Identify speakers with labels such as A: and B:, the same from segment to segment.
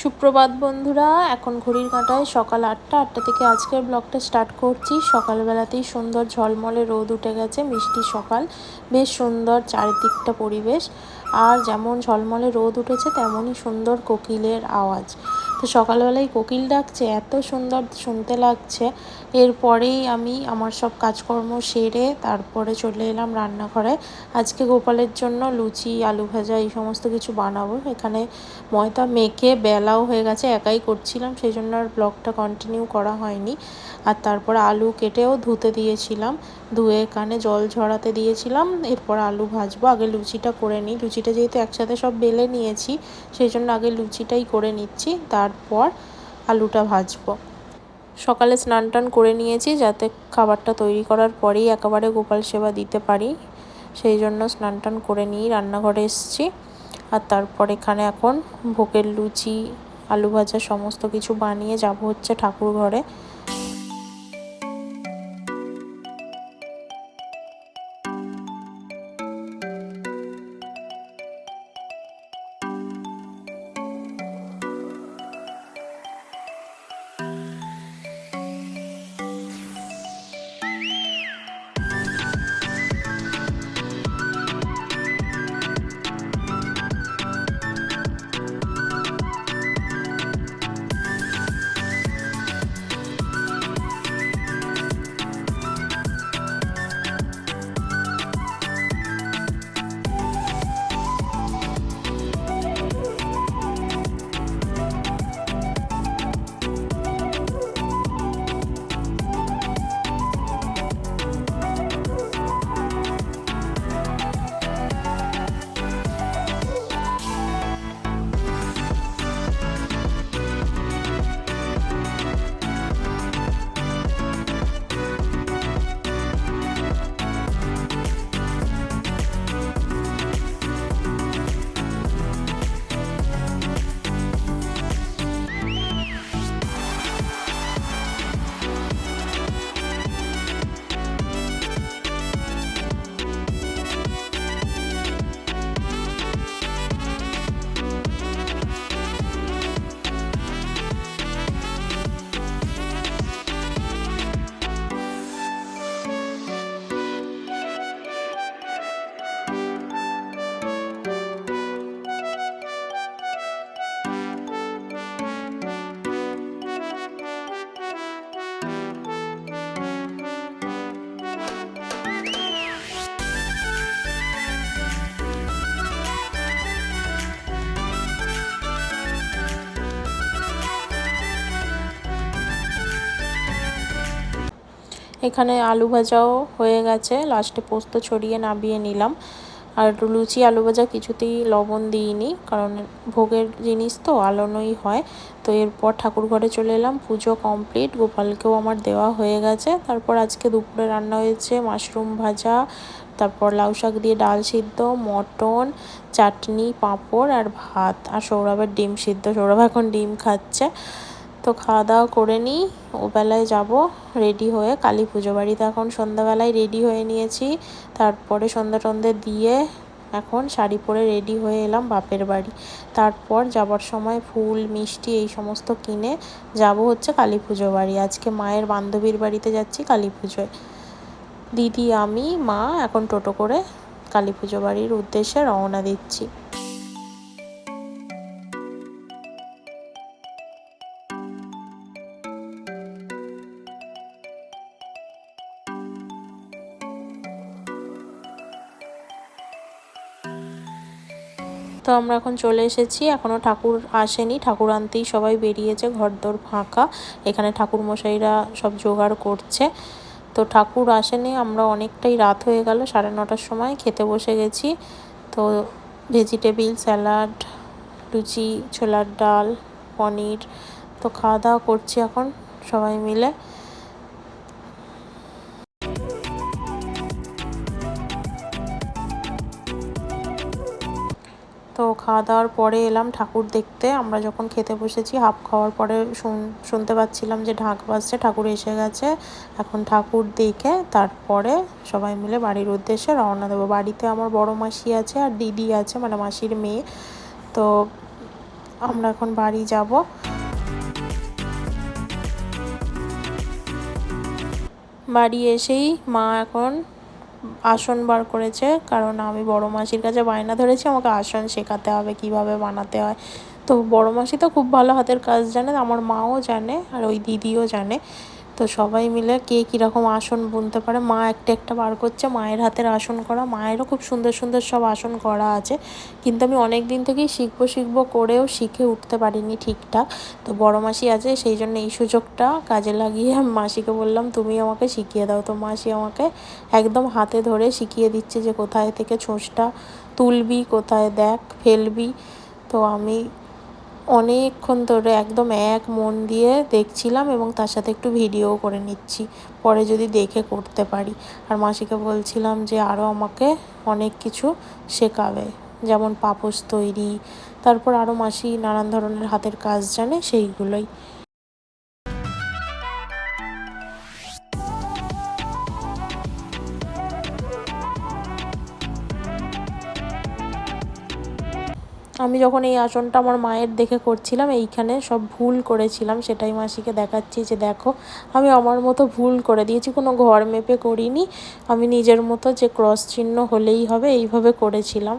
A: সুপ্রভাত বন্ধুরা, এখন ঘড়ির কাঁটায় সকাল 8টা থেকে আজকের ব্লগটা স্টার্ট করছি। সকালবেলাতেই সুন্দর ঝলমলে রোদ উঠে গেছে, মিষ্টি সকাল, বেশ সুন্দর চারিদিকটা পরিবেশ। আর যেমন ঝলমলে রোদ উঠেছে তেমনই সুন্দর কোকিলের আওয়াজ। তো সকালবেলায় কোকিল ডাকছে, এত সুন্দর শুনতে লাগছে। এরপরেই আমি আমার সব কাজকর্ম সেরে তারপরে চলে এলাম রান্নাঘরে। আজকে গোপালের জন্য লুচি, আলু ভাজা এই সমস্ত কিছু বানাবো। এখানে ময়দা মেখে বেলাও হয়ে গেছে, একাই করছিলাম, সেই জন্য আর ব্লগটা কন্টিনিউ করা হয়নি। আর তারপর আলু কেটেও ধুতে দিয়েছিলাম, ধুয়ে কানে জল ঝরাতে দিয়েছিলাম। এরপর আলু ভাজবো, আগে লুচিটা করে নিই। লুচিটা যেহেতু একসাথে সব বেলে নিয়েছি, সেই জন্য আগে লুচিটাই করে নিচ্ছি, তারপর আলুটা ভাজবো। সকালে স্নান টান করে নিয়েছি যাতে খাবারটা তৈরি করার পরেই একেবারে গোপাল সেবা দিতে পারি, সেই জন্য স্নান টান করে নিয়েই রান্নাঘরে এসেছি। আর তারপর এখানে এখন ভোগের লুচি, আলু ভাজা সমস্ত কিছু বানিয়ে যাব হচ্ছে ঠাকুর ঘরে। এখানে আলু ভাজাও হয়ে গেছে, লাস্টে পোস্ত ছড়িয়ে নামিয়ে নিলাম। আর লুচি আলু ভাজা কিছুতেই লবণ দিইনি, কারণ ভোগের জিনিস তো আলোনোই হয়। তো এরপর ঠাকুর ঘরে চলে এলাম, পুজো কমপ্লিট, গোপালকেও আমার দেওয়া হয়ে গেছে। তারপর আজকে দুপুরে রান্না হয়েছে মাশরুম ভাজা, তারপর লাউ শাক দিয়ে ডাল সিদ্ধ, মটন, চাটনি, পাঁপড় আর ভাত, আর সৌরভের ডিম সিদ্ধ। সৌরভ এখন ডিম খাচ্ছে। তো খাওয়া দাওয়া করে নিই, ওবেলায় যাব রেডি হয়ে কালী পুজো বাড়িতে। এখন সন্ধ্যাবেলায় রেডি হয়ে নিয়েছি, তারপরে সন্ধ্যা টন্ধে দিয়ে এখন শাড়ি পরে রেডি হয়ে এলাম বাপের বাড়ি। তারপর যাবার সময় ফুল মিষ্টি এই সমস্ত কিনে যাব হচ্ছে কালী পুজো বাড়ি। আজকে মায়ের বান্ধবীর বাড়িতে যাচ্ছি কালী পুজোয়। দিদি, আমি, মা এখন টোটো করে কালী পুজো বাড়ির উদ্দেশ্যে রওনা দিচ্ছি। তো আমরা এখন চলে এসেছি, এখনও ঠাকুর আসেনি, ঠাকুর আনতেই সবাই বেরিয়েছে, ঘরদোর ফাঁকা। এখানে ঠাকুর মশাইরা সব জোগাড় করছে। তো ঠাকুর আসেনি, আমরা অনেকটাই রাত হয়ে গেল, 9:30টার সময় খেতে বসে গেছি। তো ভেজিটেবিল স্যালাড, লুচি, ছোলার ডাল, পনির, তো খাওয়া দাওয়া করছি এখন সবাই মিলে। তো খাওয়া দাওয়ার পরে এলাম ঠাকুর দেখতে। আমরা যখন খেতে বসেছি হাফ খাওয়ার পরে শুনতে পাচ্ছিলাম যে ঢাক বাজছে, ঠাকুর এসে গেছে। এখন ঠাকুর দেখে তারপরে সবাই মিলে বাড়ির উদ্দেশ্যে রওনা দেবো। বাড়িতে আমার বড় মাসি আছে আর দিদি আছে, মানে মাসির মেয়ে। তো আমরা এখন বাড়ি যাব। বাড়ি এসেই মা এখন আসন বার করেছে, কারণ আমি বড় মাসির কাছে বায়না ধরেছি আমাকে আসন শেখাতে হবে কিভাবে বানাতে হয়। তো বড় মাসি তো খুব ভালো হাতের কাজ জানে, আমার মাও জানে আর ওই দিদিও জানে। তো সবাই মিলে কে কীরকম আসন বুনতে পারে মা একটা একটা বার করছে মায়ের হাতের আসন করা। মায়েরও খুব সুন্দর সুন্দর সব আসন করা আছে, কিন্তু আমি অনেক দিন থেকেই শিখবো করেও শিখে উঠতে পারিনি ঠিকঠাক। তো বড় মাসি আছে, সেই জন্য এই সুযোগটা কাজে লাগিয়ে আমি মাসিকে বললাম তুমি আমাকে শিখিয়ে দাও। তো মাসি আমাকে একদম হাতে ধরে শিখিয়ে দিচ্ছে যে কোথায় থেকে ছোঁচটা তুলবি, কোথায় দেখ ফেলবি। তো আমি অনেকক্ষণ ধরে একদম এক মন দিয়ে দেখছিলাম এবং তার সাথে একটু ভিডিও করে নিচ্ছি, পরে যদি দেখে করতে পারি। আর মাসিকে বলছিলাম যে আরও আমাকে অনেক কিছু শেখাবে, যেমন পাপোশ তৈরি, তারপর আরও মাসি নানান ধরনের হাতের কাজ জানে সেইগুলোই। আমি যখন এই আসনটা আমার মায়ের দেখে করছিলাম, এইখানে সব ভুল করেছিলাম, সেটাই মাসিকে দেখাচ্ছি যে দেখো আমি আমার মতো ভুল করে দিয়েছি, কোনো ঘর মেপে করিনি, আমি নিজের মতো যে ক্রস চিহ্ন হলেই হবে এইভাবে করেছিলাম।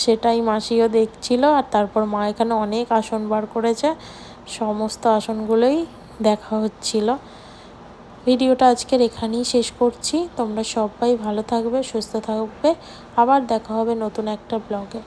A: সেটাই মাসিও দেখছিল। আর তারপর মা এখানে অনেক আসন বার করেছে, সমস্ত আসনগুলোই দেখা হচ্ছিল। ভিডিওটা আজকের এখানেই শেষ করছি। তোমরা সবাই ভালো থাকবে, সুস্থ থাকবে, আবার দেখা হবে নতুন একটা ব্লগে।